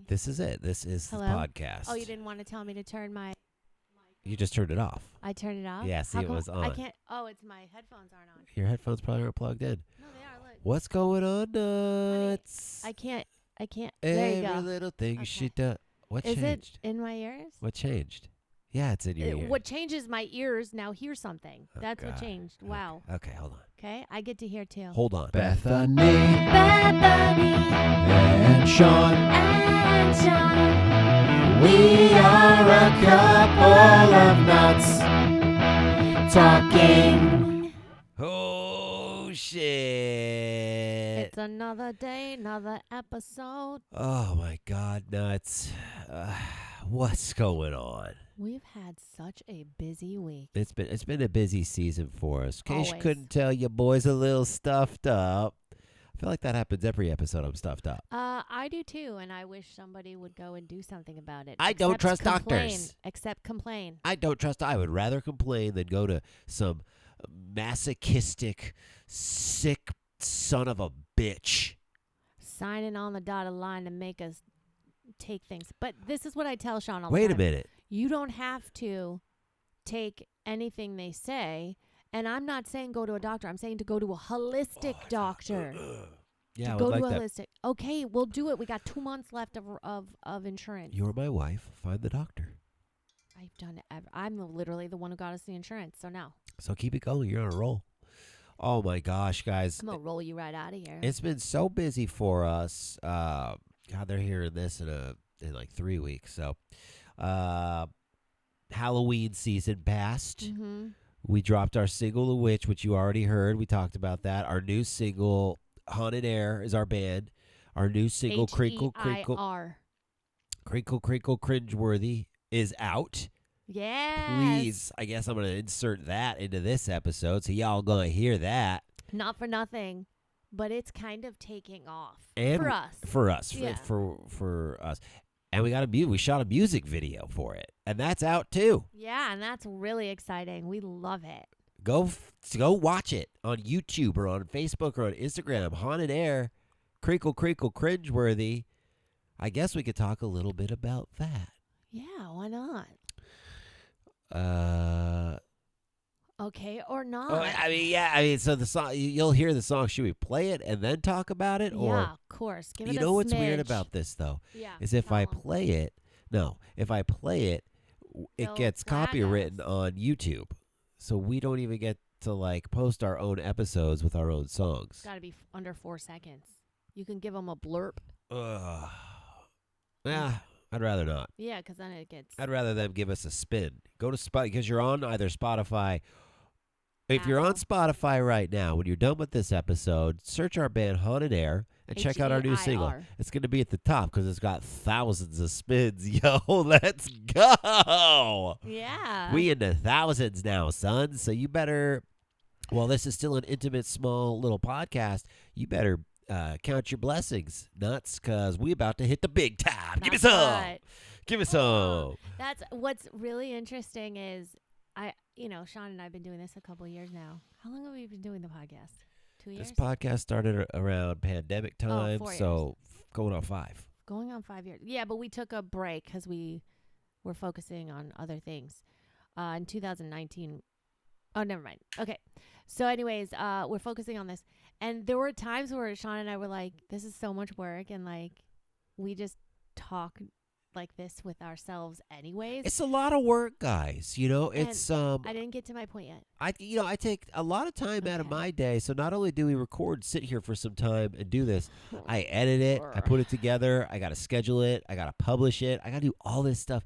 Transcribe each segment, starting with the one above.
This is it. This is Hello? the podcast. Oh, you didn't want to tell me to turn my... You just turned it off. I turned it off? Yeah, see, How it come was on. I can't... Oh, it's my headphones aren't on. Your headphones probably aren't plugged in. No, they are. Look. What's going on, nuts? I can't... There you Every go. little thing Okay. she does. What Is changed? it in my ears? What changed? Yeah, it's in your ear. What changes my ears now hear something. Oh, That's what God. changed. Wow. Okay, hold on. Okay, I get to hear too. Hold on. Bethany Bethany and Sean. and Sean. We are a couple of nuts talking. Oh, shit. It's another day, another episode. Oh, my God, nuts. What's going on? We've had such a busy week. It's been a busy season for us. In case you Always. couldn't tell, your boy's a little stuffed up. I feel like that happens every episode. I'm stuffed up. I do too, and I wish somebody would go and do something about it. I don't Except trust complain. doctors. Except complain. I don't trust. I would rather complain than go to some masochistic, sick son of a bitch. Signing on the dotted line to make us take things. But this is what I tell Sean all the Wait a time. minute. You don't have to take anything they say. And I'm not saying go to a doctor. I'm saying to go to a holistic doctor. Yeah, I to would go like to a that. holistic. Okay, we'll do it. We got 2 months left of insurance. You're my wife. Find the doctor. I've done it. I'm literally the one who got us the insurance. So now So keep it going. You're on a roll. Oh my gosh, guys. I'm going to roll you right out of here. It's been so busy for us. God, they're hearing this in like 3 weeks. So, Halloween season passed. Mm-hmm. We dropped our single, The Witch, which you already heard. We talked about that. Our new single, Haunted Air, is our band. Our new single, Crinkle, Crinkle, H-E-I-R. Crinkle, Crinkle, Cringeworthy, is out. Yes. Please, I guess I'm going to insert that into this episode, so y'all going to hear that. Not for nothing, but it's kind of taking off And for us. For us. Yeah. For us. And we shot a music video for it, and that's out too. Yeah, and that's really exciting. We love it. Go watch it on YouTube or on Facebook or on Instagram. Haunted Air, Crinkle Crinkle Cringeworthy. I guess we could talk a little bit about that. Yeah, why not? Okay, or not. So the song, you'll hear the song. Should we play it and then talk about it? Or Yeah, of course. Give it you a know what's weird smidge. about this though? Yeah. Is if I tell 'em. play it, it They'll gets flag copywritten us. on YouTube. So we don't even get to like post our own episodes with our own songs. It's got to be under 4 seconds. You can give them a blurb. Ugh. Yeah, I'd rather not. Yeah, because then it gets... I'd rather them give us a spin. Go to Spotify, because you're on either Spotify. If you're on Apple. Spotify right now, when you're done with this episode, search our band Haunted Air and check out our new single. H-E-I-R. It's going to be at the top because it's got thousands of spins. Yo, let's go. Yeah. We into thousands now, son. So you better, while this is still an intimate, small little podcast, you better count your blessings, nuts, because we about to hit the big time. Give me That's some. right. Give me some. That's what's really interesting is Sean and I have been doing this a couple of years now. How long have we been doing the podcast? 2 years? This podcast started around pandemic time, 4 so going on 5. Going on 5 years. Yeah, but we took a break because we were focusing on other things. In 2019. Oh, never mind. Okay. So anyways, we're focusing on this. And there were times where Sean and I were like, this is so much work. And like, we just talk like this with ourselves anyways. It's a lot of work, guys. You know, And it's I didn't get to my point yet. I take a lot of time out of Okay. my day. So not only do we sit here for some time and do this, I edit it, I put it together, I got to schedule it, I got to publish it, I got to do all this stuff.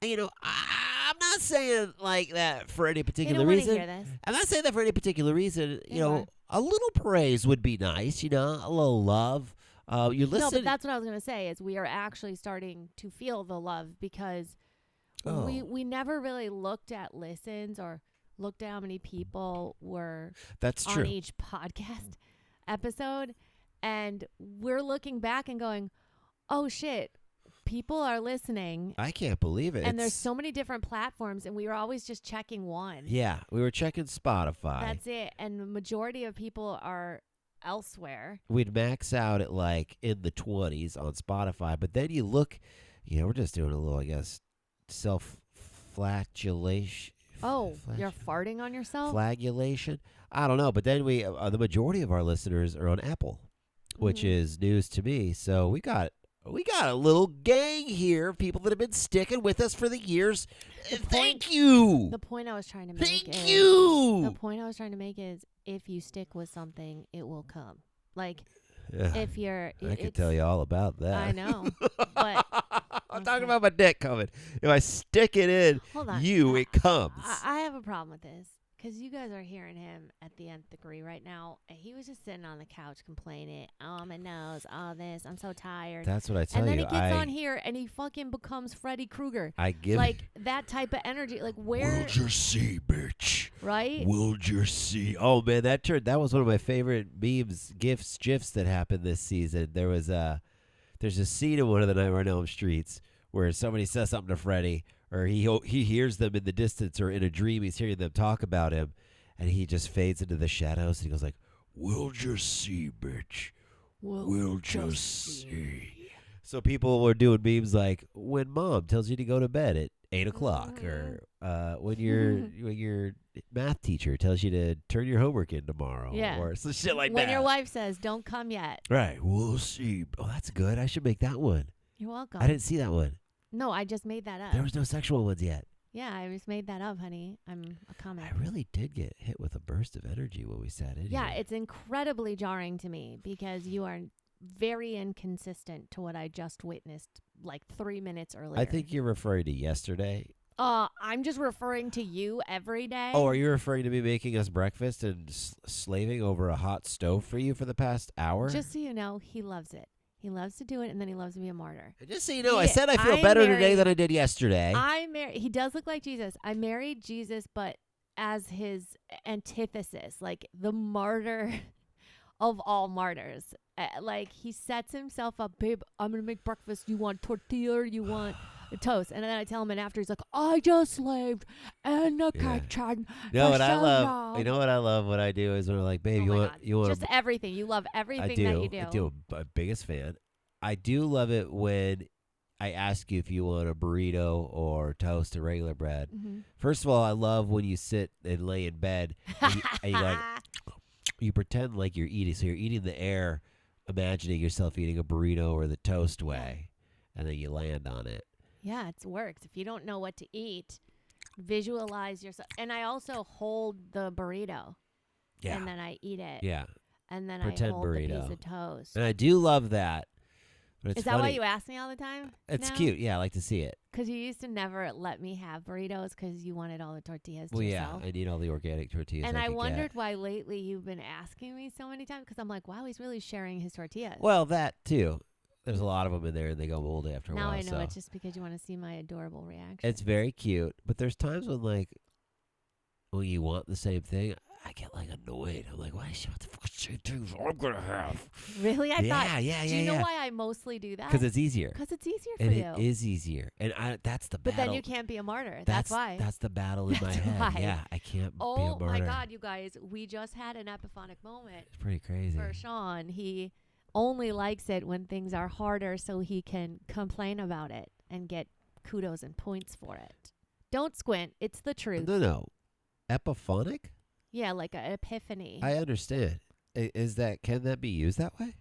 And, I'm not saying like that for any They particular don't want to reason. hear this. I'm not saying that for any particular reason. They are. A little praise would be nice, a little love. You listen. No, but that's what I was going to say is we are actually starting to feel the love because Oh. we never really looked at listens or looked at how many people were That's on true. each podcast episode. And we're looking back and going, oh, shit, people are listening. I can't believe it. And there's It's- so many different platforms, and we were always just checking one. Yeah, we were checking Spotify. That's it. And the majority of people are elsewhere. We'd max out at like in the 20s on Spotify, but then you look, we're just doing a little, I guess, self-flagellation. Oh, you're farting on yourself? Flagellation? I don't know, but then the majority of our listeners are on Apple, which is news to me. So we got a little gang here of people that have been sticking with us for the years. Thank you. The point I was trying to make Thank you. The point I was trying to make is if you stick with something, it will come. Like, Yeah, if you're... I could tell you all about that. I know, but... I'm talking about my dick coming. If I stick it in Hold on. it comes. I have a problem with this because you guys are hearing him at the nth degree right now. And he was just sitting on the couch complaining, oh, my nose, oh, this, I'm so tired. That's what I tell you. And then he gets on here and he fucking becomes Freddy Krueger. I give like that type of energy. Like where? We'll just see, bitch. Right? We'll just see. Oh man, that was one of my favorite memes, gifs that happened this season. There's a scene in one of the Nightmare on Elm Streets where somebody says something to Freddy, or he hears them in the distance, or in a dream he's hearing them talk about him, and he just fades into the shadows and he goes like, "We'll just see, bitch. We'll just see." So people were doing memes like when mom tells you to go to bed at 8 o'clock, or when your math teacher tells you to turn your homework in tomorrow, or some shit like that. When your wife says, "Don't come yet." Right. We'll see. Oh, that's good. I should make that one. You're welcome. I didn't see that one. No, I just made that up. There was no sexual ones yet. Yeah, I just made that up, honey. I'm a comic. I really did get hit with a burst of energy when we sat in Yeah, here. it's incredibly jarring to me because you are very inconsistent to what I just witnessed like 3 minutes earlier. I think you're referring to yesterday. I'm just referring to you every day. Oh, are you referring to me making us breakfast and slaving over a hot stove for you for the past hour? Just so you know, he loves it. He loves to do it, and then he loves to be a martyr. Just so you know, I said I feel better today than I did yesterday. He does look like Jesus. I married Jesus, but as his antithesis, like the martyr of all martyrs. Like, he sets himself up, babe, I'm going to make breakfast. You want tortilla or you want toast? And then I tell him, and after he's like, I just slaved in the kitchen. You know what I love? long." You know what I love? What I do is when I'm like, babe, Oh you want just everything. You love everything that you do. I do. I'm biggest fan. I do love it when I ask you if you want a burrito or toast or regular bread. Mm-hmm. First of all, I love when you sit and lay in bed and you like, you pretend like you're eating. So you're eating the air, imagining yourself eating a burrito or the toast way, and then you land on it. Yeah, it works. If you don't know what to eat, visualize yourself. And I also hold the burrito. Yeah. And then I eat it. Yeah. And then Pretend I hold burrito. the piece of toast. And I do love that. But it's Is that funny. why you ask me all the time? It's cute. Yeah, I like to see it. Because you used to never let me have burritos because you wanted all the tortillas Well, to yeah, yourself. I need all the organic tortillas. And I could wondered get. why lately you've been asking me so many times because I'm like, wow, he's really sharing his tortillas. Well, that too. There's a lot of them in there, and they go mold after a now while. I know so. it's just because you want to see my adorable reaction. It's very cute, but there's times when you want the same thing, I get annoyed. I'm like, why is she want the fucking same things I'm gonna have? Really? I thought. Yeah. Do you know why I mostly do that? Because it's easier. Because it's easier for And you. it is easier, and that's the But battle. then you can't be a martyr. That's why. That's the battle in my That's head. why. Yeah, I can't be a Oh martyr. my God, you guys! We just had an epiphanic moment It's pretty crazy. for Sean. He only likes it when things are harder, so he can complain about it and get kudos and points for it. Don't squint. It's the truth. No. Epiphonic? Yeah, like an epiphany. I understand. Can that be used that way?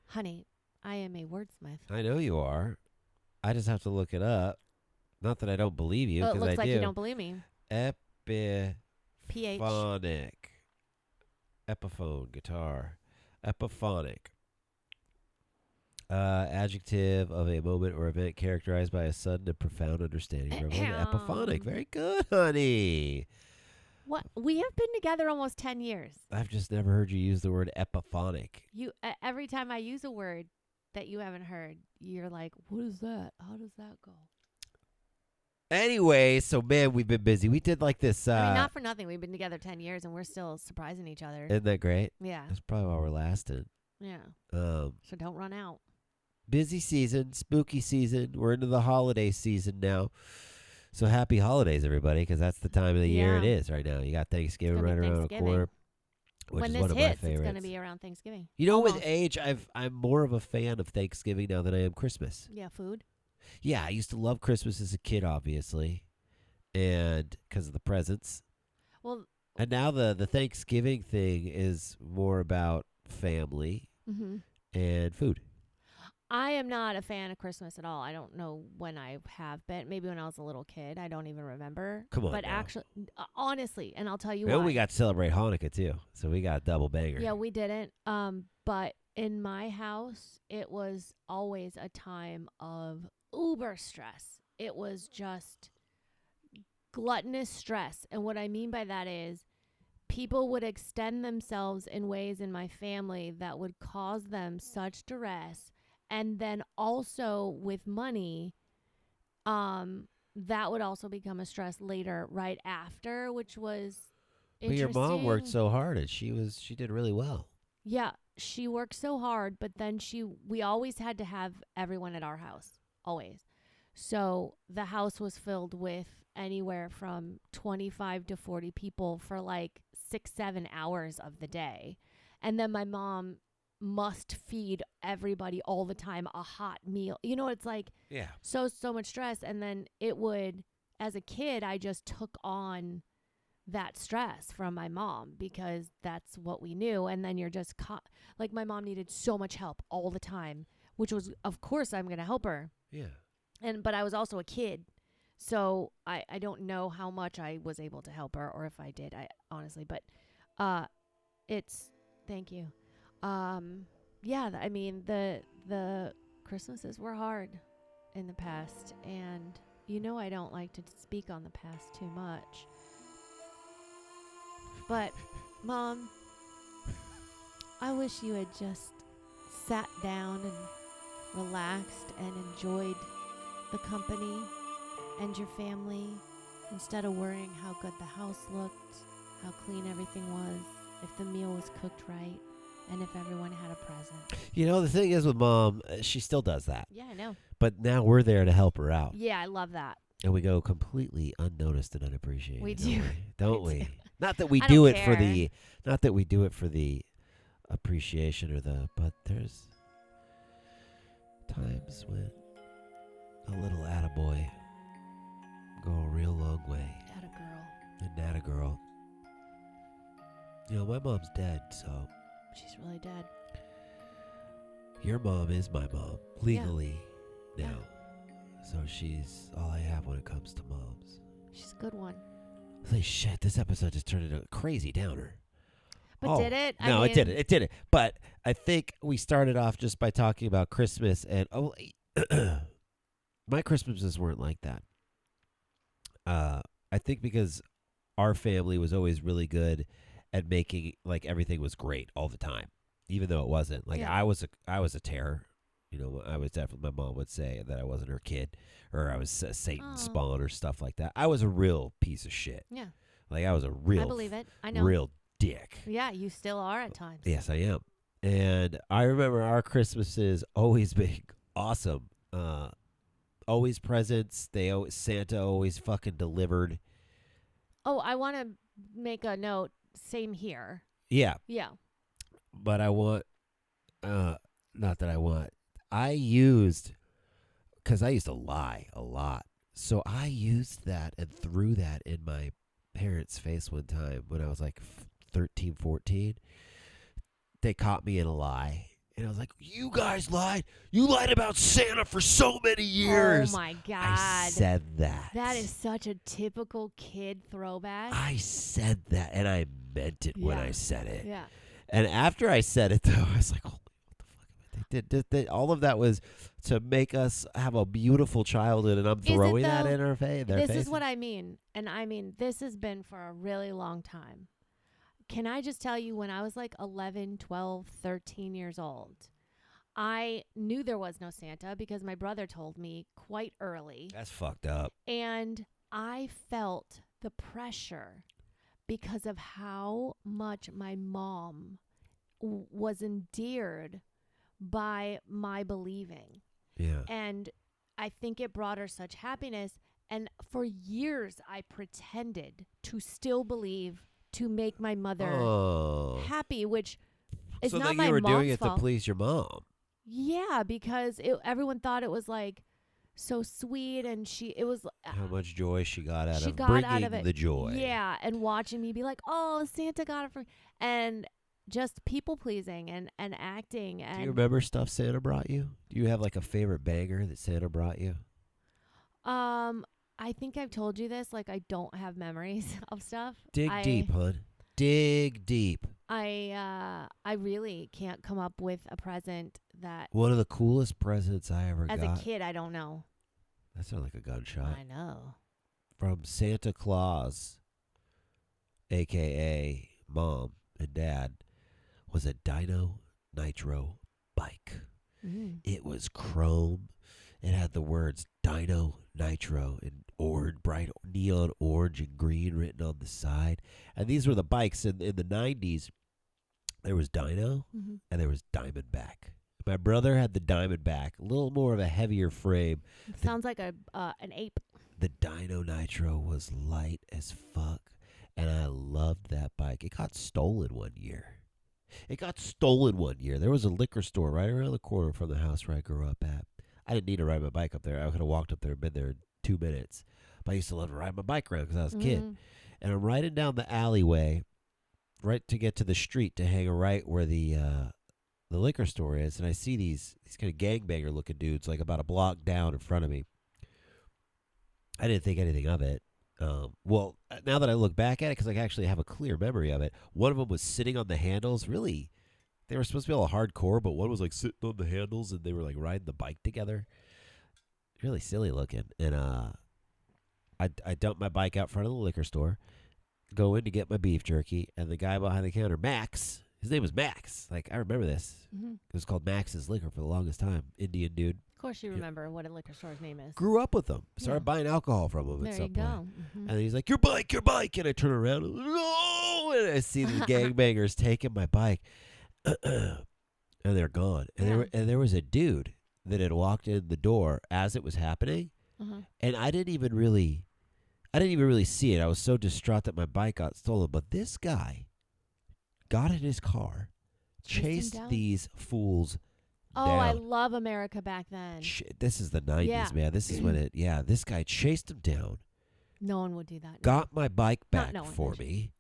Honey, I am a wordsmith. I know you are. I just have to look it up. Not that I don't believe you, Oh, it because looks I like do. you don't believe me. Epiphonic. PH. Epiphone, guitar. Epiphonic. Adjective of a moment or event characterized by a sudden and profound understanding. Epiphonic. Very good, honey. What? We have been together almost 10 years. I've just never heard you use the word epiphonic. You every time I use a word that you haven't heard, you're like, "What is that? How does that go?" Anyway, so man, we've been busy. We did this. I mean, not for nothing. We've been together 10 years, and we're still surprising each other. Isn't that great? Yeah, That's probably why we're lasting. yeah. So don't run out. busy season, spooky season. We're into the holiday season now. So happy holidays, everybody, because that's the time of the year it Yeah. is right now. You got Thanksgiving It's right gonna be around the corner. which when is this one of my hits, it's favorites. going to be around Thanksgiving. You know, with Almost. age, I'm more of a fan of Thanksgiving now than I am Christmas. Yeah, food. Yeah, I used to love Christmas as a kid, obviously, and because of the presents. Well, And now the Thanksgiving thing is more about family and food. I am not a fan of Christmas at all. I don't know when I have been. Maybe when I was a little kid. I don't even remember. Come on But now. actually, honestly, and I'll tell you And why. we got to celebrate Hanukkah too, so we got a double banger. Yeah, we didn't. But in my house, it was always a time of uber stress. It was just gluttonous stress. And what I mean by that is people would extend themselves in ways in my family that would cause them such duress. And then also with money, that would also become a stress later, right after, which was But interesting. your mom worked so hard, and she did really well. Yeah, she worked so hard, but then we always had to have everyone at our house, always. So the house was filled with anywhere from 25 to 40 people for like 6-7 hours of the day. And then my mom must feed everybody all the time a hot meal. You know, it's like Yeah. so much stress. And then it would, as a kid, I just took on that stress from my mom because that's what we knew. And then you're just caught. Like my mom needed so much help all the time, which was, of course, I'm going to help her. Yeah. But I was also a kid. So I don't know how much I was able to help her or if I did, I honestly, but thank you. Yeah, I mean, the Christmases were hard in the past, and I don't like to speak on the past too much. But, Mom, I wish you had just sat down and relaxed and enjoyed the company and your family instead of worrying how good the house looked, how clean everything was, if the meal was cooked right, and if everyone had a present. You know, the thing is with Mom, she still does that. Yeah, I know. But now we're there to help her out. Yeah, I love that. And we go completely unnoticed and unappreciated. We do. Don't We we? do. Not that we I do don't it for care. the appreciation but there's times when a little attaboy go a real long way. Had a girl. And attagirl. You know, my mom's dead, so She's really dead. your mom is my mom legally Yeah. now. So she's all I have when it comes to moms. She's a good one. Holy shit, this episode just turned into a crazy downer. But did it? No, it didn't. It didn't. But I think we started off just by talking about Christmas, and my Christmases weren't like that. I think because our family was always really good at making like everything was great all the time, even though it wasn't. Like Yeah. I was a terror. You know, I was definitely. My mom would say that I wasn't her kid, or I was Satan's Aw. spawn or stuff like that. I was a real piece of shit. Yeah. Like I was a real, I believe it. I know. real dick. Yeah, you still are at times. Yes, I am. And I remember our Christmases always being awesome. Always presents. Santa always fucking delivered. Oh, I want to make a note. Same here. Yeah, Yeah. but I want, not that I want. I used, because I used to lie a lot. So I used that and threw that in my parents' face one time when I was like 13, 14. They caught me in a lie. And I was like, you guys lied. You lied about Santa for so many years. Oh, my God. I said that. That is such a typical kid throwback. I said that, and I meant it when Yeah. I said it. Yeah. And after I said it, though, I was like, holy, what the fuck? All of that was to make us have a beautiful childhood, and I'm Is it, throwing that though? in our face. This is what I mean. And I mean, this has been for a really long time. Can I just tell you, when I was like 11, 12, 13 years old, I knew there was no Santa because my brother told me quite early. That's fucked up. And I felt the pressure because of how much my mom was endeared by my believing. Yeah. And I think it brought her such happiness. And for years, I pretended to still believe to make my mother Oh. happy, which is So not that my you were mom's doing it fault. to please your mom. Yeah, because everyone thought it was like so sweet, and it was How much joy she got out she of got bringing out of it. the joy. Yeah, and watching me be like, "Oh, Santa got it for me," and just people pleasing and acting. And Do you remember stuff Santa brought you? Do you have like a favorite banger that Santa brought you? I think I've told you this. Like, I don't have memories of stuff. Dig deep, hon. Dig deep. I really can't come up with a present that One of the coolest presents I ever as got. a kid I don't know. That sounded like a gunshot. I know. From Santa Claus, a.k.a. Mom and Dad, was a Dyno Nitro bike. Mm. It was chrome. It had the words Dyno Nitro in bright neon orange and green written on the side. And these were the bikes in the 90s. There was Dyno Mm-hmm. and there was Diamondback. My brother had the Diamondback, a little more of a heavier frame. Sounds like an ape. The Dyno Nitro was light as fuck, and I loved that bike. It got stolen one year. There was a liquor store right around the corner from the house where I grew up at. I didn't need to ride my bike up there. I could have walked up there and been there in 2 minutes. But I used to love to ride my bike around because I was a kid. And I'm riding down the alleyway, right to get to the street to hang a right where the liquor store is, and I see these kind of gangbanger looking dudes like about a block down in front of me. I didn't think anything of it. Well, now that I look back at it, because I actually have a clear memory of it, one of them was sitting on the handles. Really, they were supposed to be all hardcore, but one was like sitting on the handles, and they were like riding the bike together. Really silly looking. And I dumped my bike out front of the liquor store, go in to get my beef jerky, and the guy behind the counter, Max. His name was Max. Like, I remember this. Mm-hmm. It was called Max's Liquor for the longest time. Indian dude. Of course, you remember what a liquor store's name is. Grew up with him. Started Yeah. buying alcohol from him There at some you go. point. Mm-hmm. And he's like, your bike. And I turn around. And, no! And I see these gangbangers taking my bike. And they're gone. And, Yeah. there was a dude that had walked in the door as it was happening. Uh-huh. And I didn't even really see it. I was so distraught that my bike got stolen. But this guy got in his car, chased down? these fools Oh, down. I love America back then. This is the 90s, Yeah. man. This is when this guy chased him down, No one would do that. got my bike Not back no one for would. me,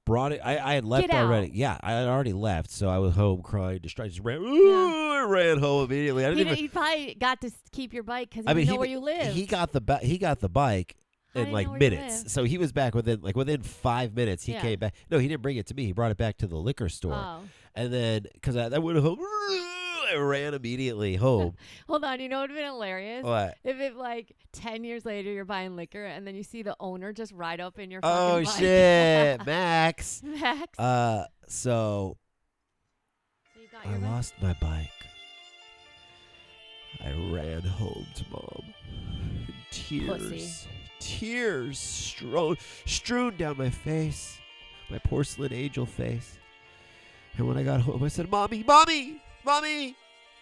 brought it. I had left Get out. already. Yeah, I had already left, so I was home crying, distraught. Just ran, I ran home immediately. I didn't even. He probably got to keep your bike because he I mean, didn't know where you live. He got the bike How in did he like know where you minutes. live? So he was back within 5 minutes. He Yeah. came back. No, he didn't bring it to me. He brought it back to the liquor store. Oh. And then, because I went home, I ran immediately home. Hold on, you know what would have been hilarious? What? If it like 10 years later you're buying liquor and then you see the owner just ride up in your Oh, fucking bike. shit. Max. Max. So So you got I your bike? lost my bike. I ran home to Mom. In tears. Pussy. Tears strewn down my face. My porcelain angel face. And when I got home, I said, Mommy, Mommy, Mommy,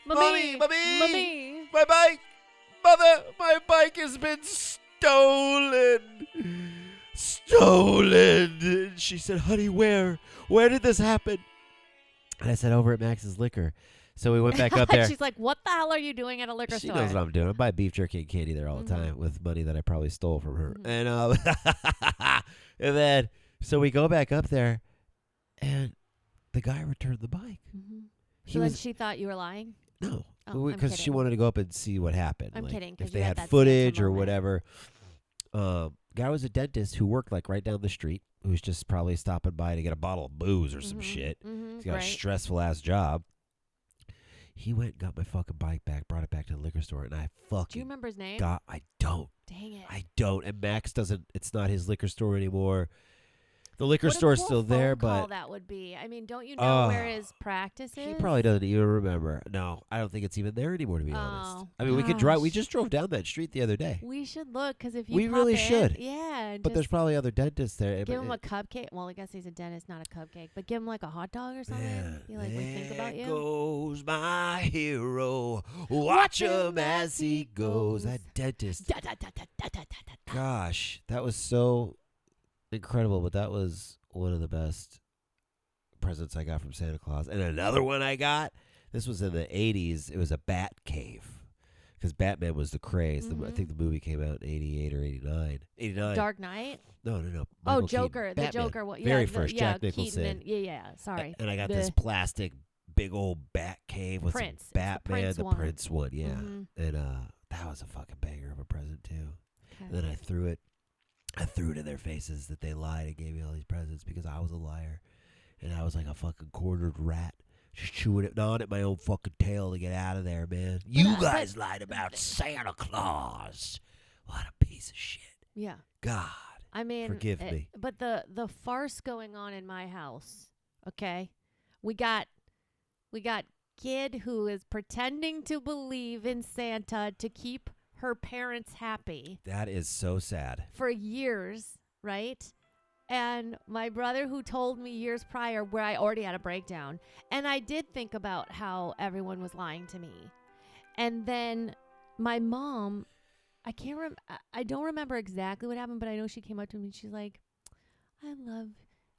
Mommy, Mommy, Mommy. my bike, Mother, my bike has been stolen. Stolen. And she said, honey, where? Where did this happen? And I said, over at Max's Liquor. So we went back up there. She's like, what the hell are you doing at a liquor She store? knows what I'm doing. I buy beef jerky and candy there all the Mhm. time with money that I probably stole from her. Mhm. And and then so we go back up there, and the guy returned the bike. Mm-hmm. He So then was she thought you were lying? no, Oh, I'm because she kidding. wanted to go up and see what happened. I'm like, kidding, 'cause if you they had had that Santa footage or moment. whatever. Guy was a dentist who worked like right down the street. Who was just probably stopping by to get a bottle of booze or some Mhm. shit. Mhm. He's got Right. a stressful ass job. He went and got my fucking bike back, brought it back to the liquor store, and I Do you fucking remember his name? I don't. Dang it. I don't. And Max doesn't. It's not his liquor store anymore. The liquor What a store's cool still there, phone call but that would be. I mean, don't you know where Oh. his practice is? he probably doesn't even remember. No, I don't think it's even there anymore, to be honest. Oh, I mean, we could drive. We gosh. just drove down that street the other day. We should look because if you We pop really in, should. yeah, But there's just probably other dentists there. give him a cupcake. Well, I guess he's a dentist, not a cupcake. But give him like a hot dog or something. Man, Be like, we think about there you. goes my hero. Watch him as he goes. That dentist. Da, da, da, da, da, da, da, da, da. Gosh, that was so incredible, but that was one of the best presents I got from Santa Claus. And another one I got, this was in the 80s. It was a bat cave. Because Batman was the craze. I think the movie came out in 88 or 89. 89. Dark Knight. No. Oh, Michael Joker. Keaton. The Batman. Joker one. Very Yeah, first, yeah, Jack Nicholson. Keaton yeah. Sorry. And I got The this plastic big old bat cave with Prince. some Batman, It's the the Prince Prince one, yeah. Mhm. And that was a fucking banger of a present too. Okay. And then I threw it in their faces that they lied and gave me all these presents because I was a liar. And I was like a fucking cornered rat. Just chewing it on at my own fucking tail to get out of there, man. You guys lied about Santa Claus. What a piece of shit. Yeah. God. I mean, forgive me. But the farce going on in my house, okay? We got kid who is pretending to believe in Santa to keep her parents happy That is so sad. for years, right? And my brother who told me years prior where I already had a breakdown. And I did think about how everyone was lying to me. And then my mom, I don't remember exactly what happened, but I know she came up to me and she's like, I love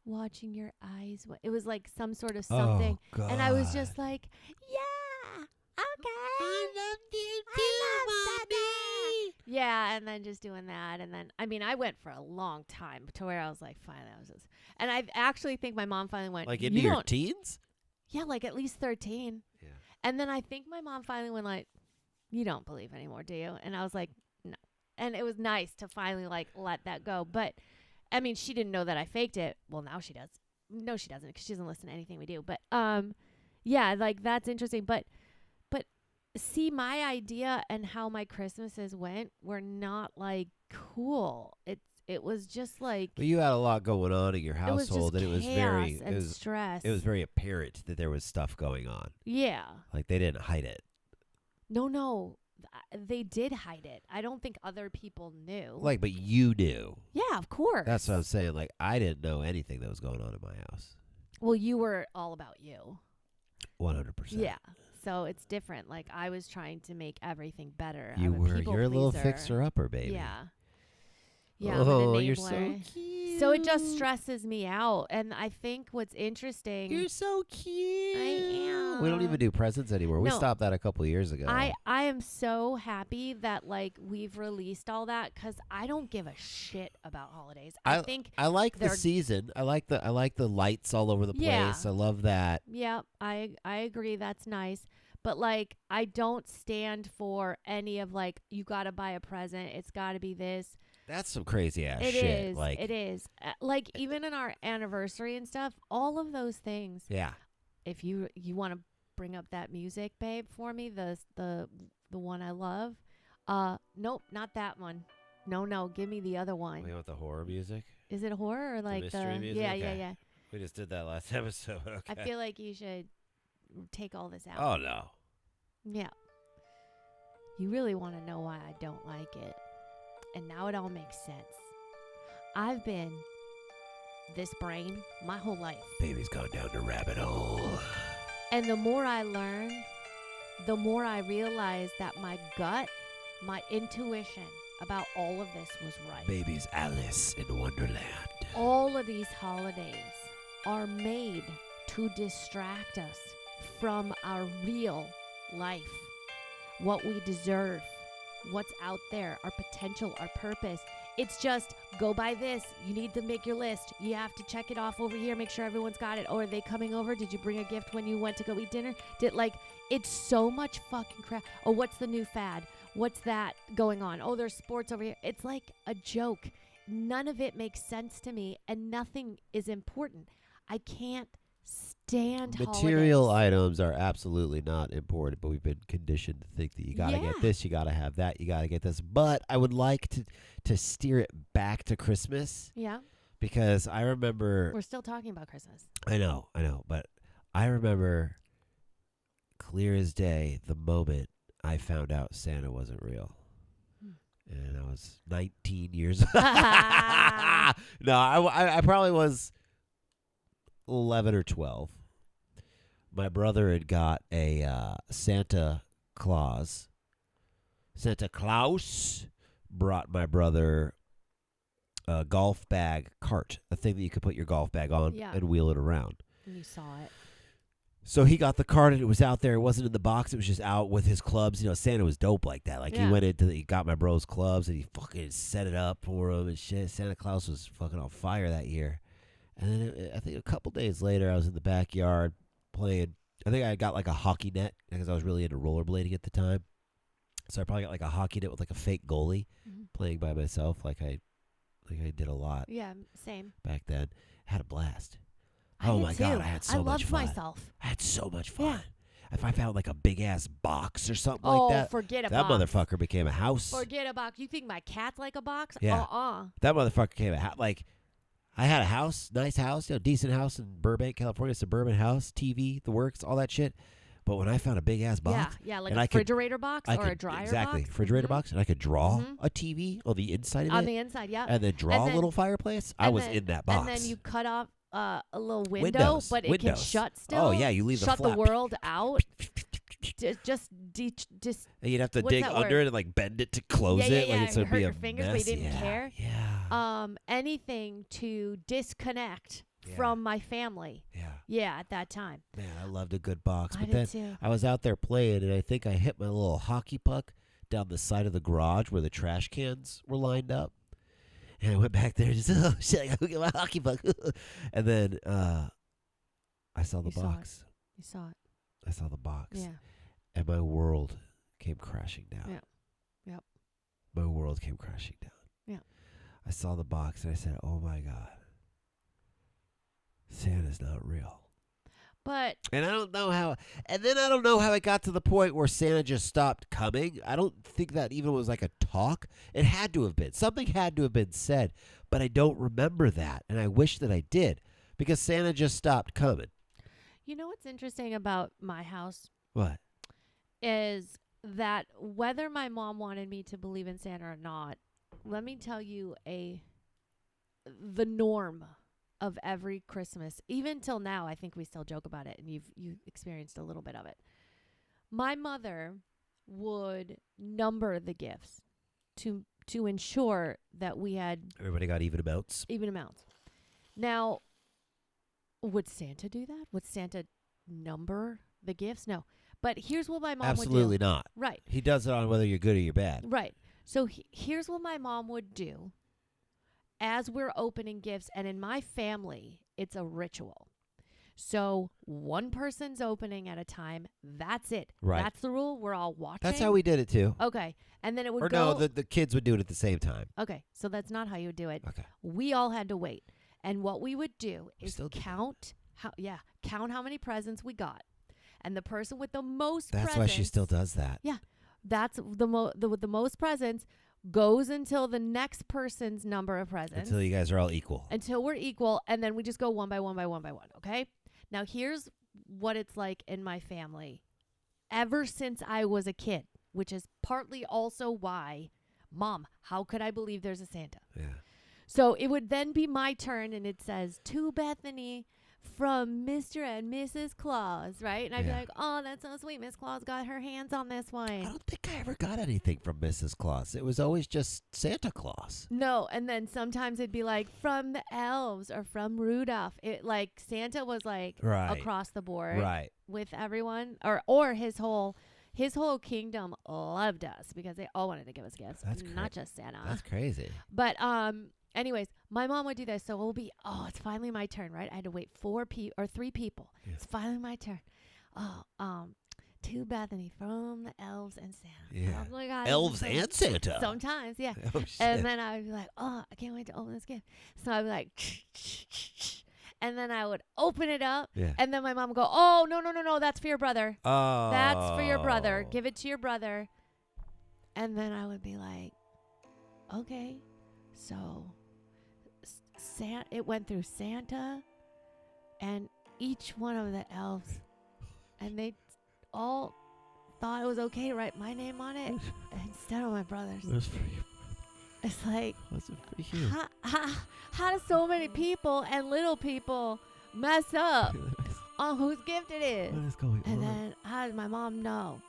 watching your eyes. It was like some sort of something. Oh, God. And I was just like, yeah, okay. I love you too, Mommy. Yeah, and then just doing that. And then, I mean, I went for a long time to where I was like, fine, I was just. And I actually think my mom finally went, Like into your teens? Yeah, like at least 13. Yeah. And then I think my mom finally went like, you don't believe anymore, do you? And I was like, no. And it was nice to finally like let that go. But I mean, she didn't know that I faked it. Well, now she does. No, she doesn't, because she doesn't listen to anything we do. But yeah, like that's interesting. But see, my idea and how my Christmases went were not like cool. It was just like, But you had a lot going on in your it was household, just and it was chaos and stress. it was very apparent that there was stuff going on. Yeah. Like they didn't hide it. No. They did hide it. I don't think other people knew. Like, but you knew. Yeah, of course. That's what I'm saying. Like, I didn't know anything that was going on in my house. Well, you were all about you. 100%. Yeah. So it's different. Like, I was trying to make everything better. You I'm were. people You're a little pleaser. fixer-upper, baby. Yeah. Yeah. Oh, I'm an you're so enabler. cute. So it just stresses me out. And I think what's interesting. You're so cute. I am. We don't even do presents anymore. We No. stopped that a couple years ago. I am so happy that like we've released all that, because I don't give a shit about holidays. I think I like the they're- season. I like the lights all over the place. Yeah. I love that. yeah, I agree, that's nice. But like I don't stand for any of like, you got to buy a present, it's got to be this. That's some crazy ass It shit. is. Like, It is. Like even in our anniversary and stuff, all of those things. yeah. If you want to bring up that music, babe, for me, the one I love. Nope, not that one. No, give me the other one. We want the horror music. Is it horror or like mystery music? Yeah, Okay. yeah. We just did that last episode. Okay. I feel like you should take all this out. Oh no. Yeah. You really want to know why I don't like it. And now it all makes sense. I've been this brain my whole life. Baby's gone down the rabbit hole. And the more I learn, the more I realize that my gut, my intuition about all of this was right. Baby's Alice in Wonderland. All of these holidays are made to distract us from our real life, what we deserve, what's out there, our potential, our purpose. It's just go buy this. You need to make your list. You have to check it off over here, make sure everyone's got it. Or are they coming over? Did you bring a gift when you went to go eat dinner? It's so much fucking crap. Oh, what's the new fad? What's that going on? Oh, there's sports over here. It's like a joke. None of it makes sense to me, and nothing is important. I can't stand Material holidays. items are absolutely not important, but we've been conditioned to think that you got to Yeah. get this, you got to have that, you got to get this. But I would like to steer it back to Christmas, Yeah, because I remember. we're still talking about Christmas. I know, but I remember clear as day the moment I found out Santa wasn't real. And I was 19 years old. No, I probably was 11 or 12. My brother had got a Santa Claus. Santa Claus brought my brother golf bag cart, a thing that you could put your golf bag on Yeah. and wheel it around. And you saw it. So he got the cart and it was out there. It wasn't in the box. It was just out with his clubs. Santa was dope like that. Like he Yeah. went he got my bro's clubs and he fucking set it up for him and shit. Santa Claus was fucking on fire that year. And then I think a couple days later, I was in the backyard playing. I think I got like a hockey net because I was really into rollerblading at the time. So I probably got like a hockey net with like a fake goalie playing by myself, like I did a lot Yeah, same. back then. Had a blast. I Oh did my God, too. I had so I much loved fun. myself. I had so much fun. Yeah. If I found like a big ass box or something Oh, like that, forget a that box. motherfucker became a house. Forget a box. You think my cat's like a box? Yeah. That motherfucker became a house. Like, I had a house, nice house, decent house in Burbank, California, suburban house, TV, the works, all that shit. But when I found a big ass box, Yeah, like and a I could- refrigerator box I or could, a dryer exactly, box. refrigerator Mhm. box, and I could draw Mhm. a TV on the inside of On it, the inside, yeah. and then draw then- a little fireplace. I was then- in that box. And then you cut off a little window, Windows, but it windows. can shut still. Oh, yeah, you leave the shut the flap. world out. just And you'd have to what's dig that under word? it and like bend it to close Yeah, it. yeah, Like yeah. it's so You it'd be hurt a your fingers, but mess. you didn't Yeah, care. Yeah. Anything to disconnect Yeah. from my family. Yeah. Yeah, at that time. Man, I loved a good box. I But did then too. I was out there playing, and I think I hit my little hockey puck down the side of the garage where the trash cans were lined up. And I went back there and just, oh, shit, I got to get my hockey puck. And then I saw the You saw it. box. You saw it. I saw the box. Yeah. And my world came crashing down. Yeah. Yep. My world came crashing down. Yeah. I saw the box, and I said, oh, my God. Santa's not real. But And I don't know how. And then I don't know how it got to the point where Santa just stopped coming. I don't think that even was like a talk. It had to have been. Something had to have been said. But I don't remember that. And I wish that I did. Because Santa just stopped coming. you know what's interesting about my house What? is that whether my mom wanted me to believe in Santa or not, let me tell you the norm of every Christmas, even till now, I think we still joke about it, and you've experienced a little bit of it. My mother would number the gifts to ensure that we had Everybody got even amounts? even amounts. Now, would Santa do that? Would Santa number the gifts? No. But here's what my mom Absolutely would do. not. Right. He does it on whether you're good or you're bad. Right. So here's what my mom would do as we're opening gifts. And in my family, it's a ritual. So one person's opening at a time. That's it. Right. That's the rule. We're all watching. That's how we did it too. Okay. And then it would Or go. no, the kids would do it at the same time. Okay. So that's not how you would do it. Okay. We all had to wait. And what we would do We is still do that. count how many presents we got. And the person with the most That's presents. why she still does that. That's with the most presents goes until the next person's number of presents. Until you guys are all equal. Until we're equal, and then we just go one by one by one by one, okay? Now, here's what it's like in my family ever since I was a kid, which is partly also why, Mom, how could I believe there's a Santa? Yeah. So it would then be my turn, and it says, to Bethany from Mr. and Mrs. Claus, right? And I'd be Yeah. like, oh, that's so sweet. Miss Claus got her hands on this I one. don't think I ever got anything from Mrs. Claus. It was always just Santa Claus. No, and then sometimes it'd be like from the elves or from Rudolph. It like Santa was like Right. across the board Right. with everyone, or his whole kingdom loved us because they all wanted to give us gifts, That's not just Santa. That's crazy. But anyways, my mom would do this, so it'll be it's finally my turn, right? I had to wait 3 people. Yeah. It's finally my turn. To Bethany from the elves and Santa. Yeah. Oh my God, Elves and Santa. sometimes, yeah. Oh, shit. And then I would be like, oh, I can't wait to open this gift. So I'd be like, and then I would open it up. Yeah. And then my mom would go, oh, no, that's for your brother. Oh. That's for your brother. Give it to your brother. And then I would be like, okay. So it went through Santa and each one of the elves. And they all thought it was okay to write my name on it instead of my brother's. That's for you. It's like, That's for you. how do so many people and little people mess up on whose gift it is? What is going And on? then how did my mom know?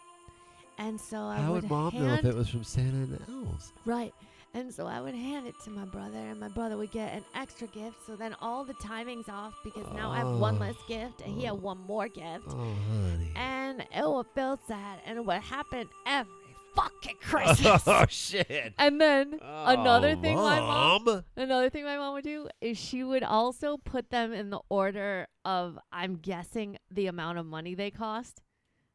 And so I How would would Mom know if it was from Santa and the elves? right. And so I would hand it to my brother, and my brother would get an extra gift. So then all the timing's off because now I have one less gift, and he had one more gift. Oh, honey. And it would feel sad, and it would happen every fucking Christmas. Oh, shit. And then another thing my Mom. mom would do is she would also put them in the order of, I'm guessing, the amount of money they cost,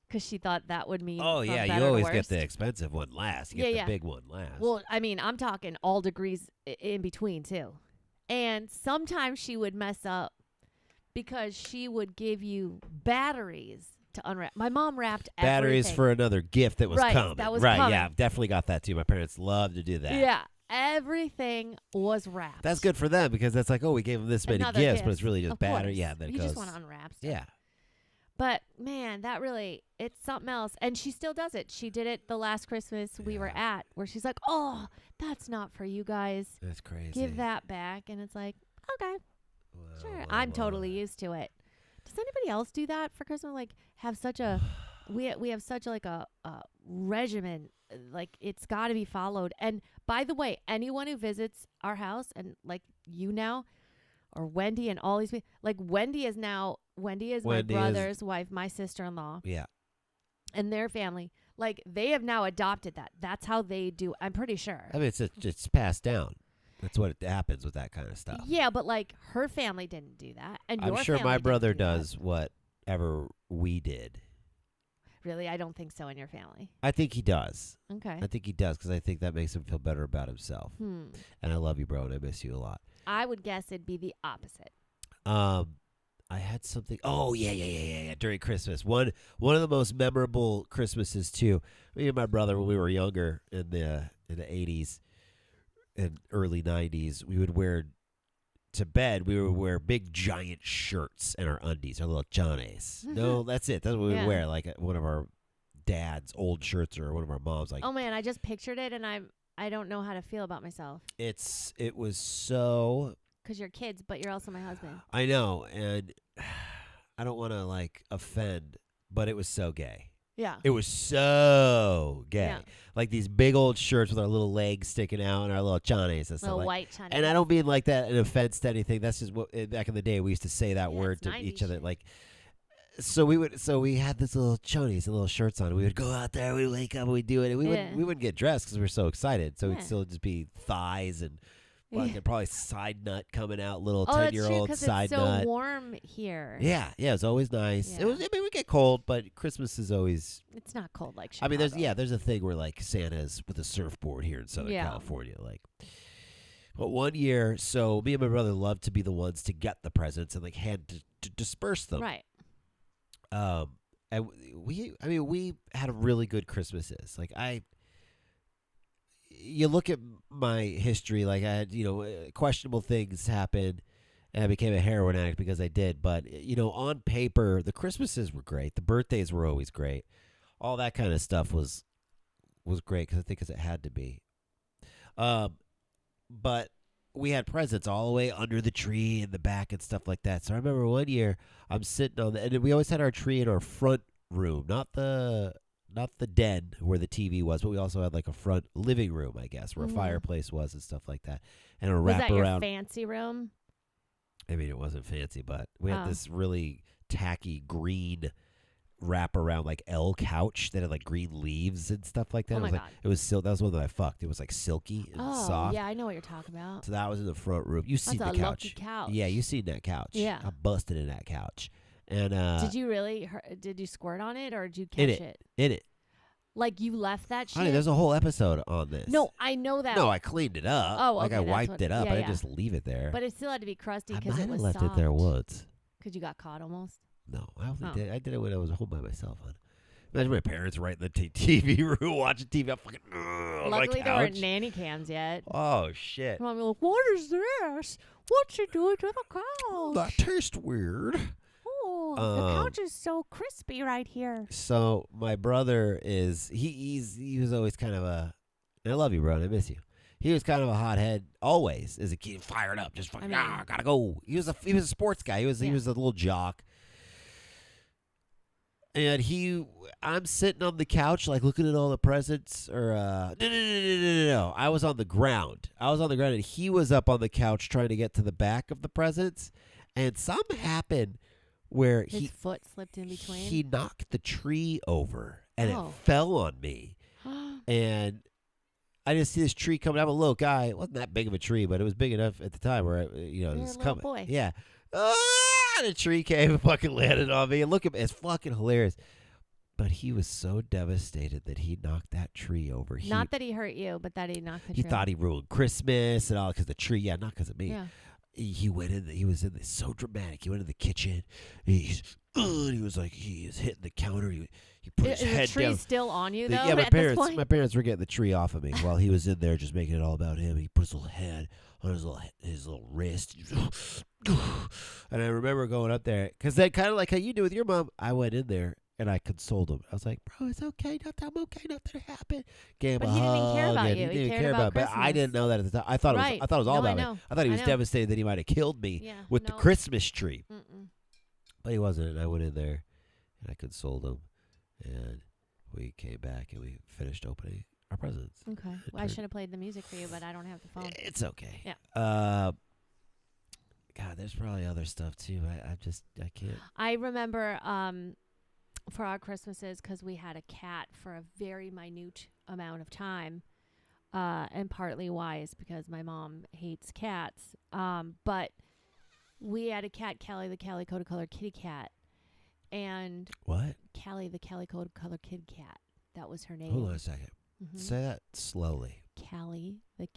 because she thought that would mean Oh, from yeah, better you always to get worst. the expensive one last. You get Yeah, the big one last. Well, I mean, I'm talking all degrees in between, too. And sometimes she would mess up because she would give you batteries to unwrap. My mom wrapped batteries everything. for another gift that was Right, coming. that was right, coming. yeah, I've definitely got that too. My parents love to do that. Yeah, everything was wrapped. That's good for them because that's like, oh, we gave them this many Another gifts, but gift. it's really just Of battery. course. Yeah, and then you it goes. just want to unwrap stuff. Yeah. But man, that really, it's something else. And she still does it. She did it the last Christmas we were at, where she's like, oh, that's not for you guys. That's crazy. Give that back. And it's like, okay, Wow, sure. wow, I'm wow. totally used to it. Does anybody else do that for Christmas? Like have such a, we have such like a regimen, like it's got to be followed. And by the way, anyone who visits our house and like you now, or Wendy and all these people, like Wendy is my brother's wife, my sister-in-law, Yeah. and their family. Like they have now adopted that. That's how they do. I'm pretty sure. I mean, it's passed down. That's what happens with that kind of stuff. Yeah, but like her family didn't do that, and I'm your sure family my didn't brother do that. does whatever we did. Really, I don't think so in your family. I think he does. Okay. I think he does because I think that makes him feel better about himself. And I love you, bro, and I miss you a lot. I would guess it'd be the opposite. I had something. Oh yeah. During Christmas, one of the most memorable Christmases too. Me and my brother, when we were younger in the 80s and early 90s, we would wear to bed. We would wear big giant shirts and our undies, our little Johnnies. No, that's it. That's what we would Yeah. wear, like one of our dad's old shirts or one of our mom's. Like, Oh man, I just pictured it, and I don't know how to feel about myself it was so. because you're kids, but you're also my husband. I know, and I don't want to like offend, but it was so gay. Yeah. It was so gay. Yeah. Like these big old shirts with our little legs sticking out and our little Johnnies and stuff Little like. white Chinese. And I don't mean like that in offense to anything. That's just what back in the day we used to say that Yeah, word it's to 90s each other. shit. Like, so we had this little Johnnies and little shirts on. We would go out there, we'd wake up, and we'd do it, and we wouldn't get dressed because we were so excited. So Yeah. it'd still just be thighs and Yeah. fucking probably side nut coming out, little Oh, that's true 10-year-old because side it's so nut. warm here. Yeah, it's always nice. Yeah. It was. I mean, we get cold, but Christmas is always. It's not cold like Chicago. I mean, there's a thing where like Santa's with a surfboard here in Southern Yeah. California, like. But one year, so me and my brother loved to be the ones to get the presents and like hand to disperse them. Right. And we had really good Christmases. Like you look at my history, like I had, questionable things happen, and I became a heroin addict because I did. But on paper, the Christmases were great. The birthdays were always great. All that kind of stuff was great because it had to be. But we had presents all the way under the tree in the back and stuff like that. So I remember one year I'm sitting on and we always had our tree in our front room, not the den where the TV was, but we also had like a front living room, I guess, where a fireplace was and stuff like that. And a Was that your wraparound. fancy room? I mean, it wasn't fancy, but we had Oh. this really tacky green wraparound like L couch that had like green leaves and stuff like that. Oh It my was like God. it was that was one that I fucked. It was like silky and Oh, soft. yeah, I know what you're talking about. So that was in the front room. You seen That's the a couch. lucky couch. Yeah, you seen that couch. Yeah. I busted in that couch. And Did you really? Did you squirt on it or did you catch in it? in it. Like you left that shit? Honey, there's a whole episode on this. No, I know that. No, I cleaned it up. Oh, like okay, I that's wiped what- it up. yeah, I didn't yeah. just leave it there. But it still had to be crusty I because might it was have left soft. it there once. Because you got caught almost. No, I only Oh. did. I did it when I was home by myself. Hon. Imagine my parents right in the TV room watching TV. I'm fucking on my Luckily, there weren't couch. nanny cams yet. Oh shit! Mom, you're like, what is this? What's you doing to the couch? That tastes weird. Oh, the Um, couch is so crispy right here. So my brother is he was always kind of a. And I love you, bro, and I miss you. He was kind of a hothead always as a kid, fired up, just fucking gotta go. He was a sports guy. He was a little jock. And I'm sitting on the couch, like looking at all the presents, or no. No. I was on the ground. And he was up on the couch trying to get to the back of the presents. And something happened where His foot slipped in between. he knocked the tree over, and Oh. it fell on me. And I just see this tree coming. I'm a little guy. It wasn't that big of a tree, but it was big enough at the time where it You're was a little coming. boy. Yeah. The tree came and fucking landed on me. And look at me. It's fucking hilarious. But he was so devastated that he knocked that tree over. Not that he hurt you, but that he knocked the He tree. thought he ruined Christmas and all because the tree. Yeah, not because of me. Yeah. He went in. He was in this so dramatic. He went in the kitchen. He was like he was hitting the counter. He put his Is head the tree down. still on you, though? Yeah, at this point? my parents were getting the tree off of me while he was in there, just making it all about him. He put his little head on his little wrist, and I remember going up there because then, kind of like how you do with your mom, I went in there and I consoled him. I was like, "Bro, it's okay. I'm okay. Nothing happened." Gave him But a he didn't hug. care about and you. He He didn't cared care about about. But I didn't Christmas. know that at the time. I thought Right. it was all No, I about me. know. I thought he I was know. devastated that he might have killed me Yeah. with the No. Christmas tree, Mm-mm. but he wasn't. And I went in there and I consoled him, and we came back and we finished opening our presents. Okay. Well, I should have played the music for you, but I don't have the phone. It's okay. Yeah. God, there's probably other stuff too. I can't. I remember for our Christmases, because we had a cat for a very minute amount of time, and partly why is because my mom hates cats. But we had a cat, Callie the Calico Colored Kitty Cat, and What? Callie the Calico Colored Kitty Cat. That was her name. Hold on a second. Mhm. Say that slowly. Callie the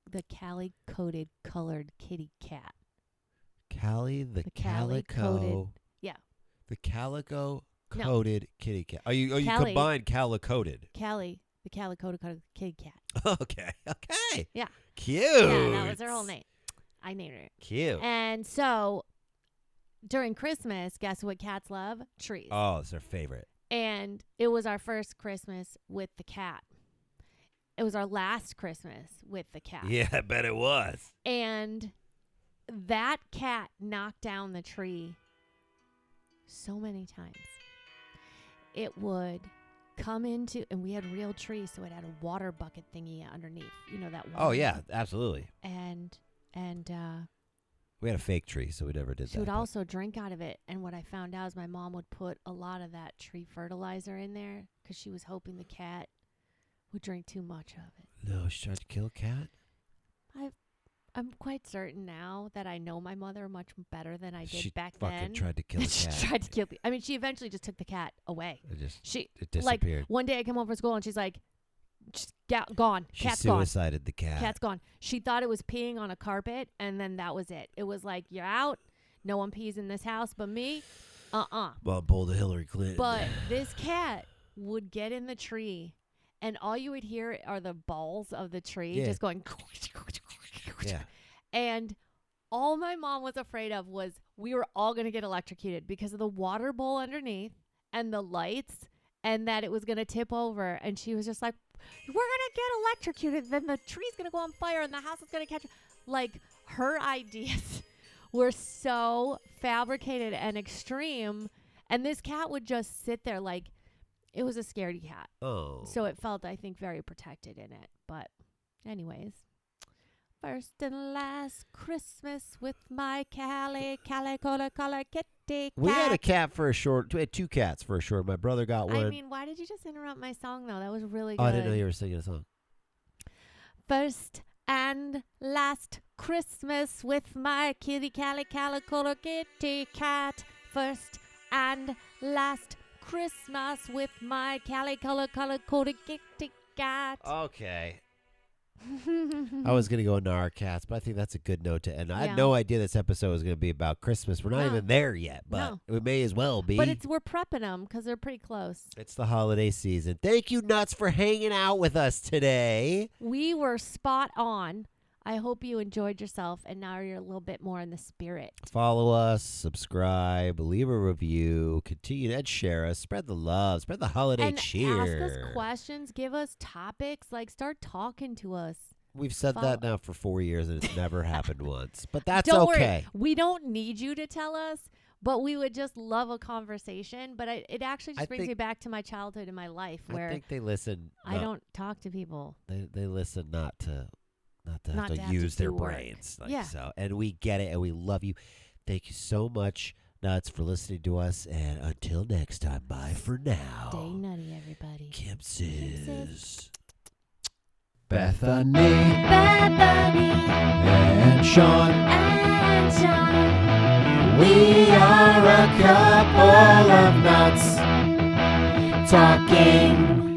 the Cali-coated colored kitty cat. Callie the The calico. calico-coated- yeah. The calico No. coated kitty cat. Oh, you Callie. combined calicoated. Callie the Calico Colored Kitty Cat. Okay. Okay. Yeah. Cute. Yeah, that was her whole name. I named her. Cute. And so during Christmas, guess what cats love? Trees. Oh, it's their favorite. And it was our first Christmas with the cat. It was our last Christmas with the cat. Yeah, I bet it was. And that cat knocked down the tree so many times. It would come into, and we had real trees, so it had a water bucket thingy underneath. You know that water Oh yeah, bucket. absolutely. And We had a fake tree, so we never did she that. would but- also drink out of it. And what I found out is my mom would put a lot of that tree fertilizer in there because she was hoping the cat would drink too much of it. No, she tried to kill a cat. I'm quite certain now that I know my mother much better than I did She back fucking then. tried to kill a She cat. tried to kill. I mean, she eventually just took the cat away. It Like disappeared. one day I come home from school and she's like, gone. She Cat's gone. suicided the cat. Cat's gone. She thought it was peeing on a carpet, and then that was it. It was like, you're out. No one pees in this house but me. Mom pulled a Hillary Clinton. But this cat would get in the tree, and all you would hear are the balls of the tree Yeah. just going. Yeah. And all my mom was afraid of was we were all going to get electrocuted because of the water bowl underneath and the lights, and that it was going to tip over. And she was just like, we're going to get electrocuted. Then the tree's going to go on fire and the house is going to catch. Like, her ideas were so fabricated and extreme. And this cat would just sit there like it was a scaredy cat. Oh. So it felt, I think, very protected in it. But anyways, first and last Christmas with my calico color kitty cat. We had a cat for a short. We had two cats for a short. My brother got one. I mean, why did you just interrupt my song, though? That was really good. Oh, I didn't know you were singing a song. First and last Christmas with my calico kitty cat. First and last Christmas with my calico kitty cat. Okay. I was going to go into our cats, but I think that's a good note to end. I Yeah. had no idea this episode was going to be about Christmas. We're not No. even there yet, but No. we may as well be. But we're prepping them because they're pretty close. It's the holiday season. Thank you, Nuts, for hanging out with us today. We were spot on. I hope you enjoyed yourself, and now you're a little bit more in the spirit. Follow us, subscribe, leave a review, continue to share us, spread the love, spread the holiday And cheer. ask us questions, give us topics, like start talking to us. We've said that now for 4 years, and it's never happened once. But that's Don't okay. worry. We don't need you to tell us. But we would just love a conversation. But it actually just I brings me think- back to my childhood and my life I where think they listen. I don't talk to people. They listen not to have Not to to have to use their do work. brains. Like Yeah. So, and we get it, and we love you. Thank you so much, Nuts, for listening to us. And until next time, bye for now. Stay nutty, everybody. Kimpses. Bethany Bethany and Sean. and Sean. We are a couple of nuts talking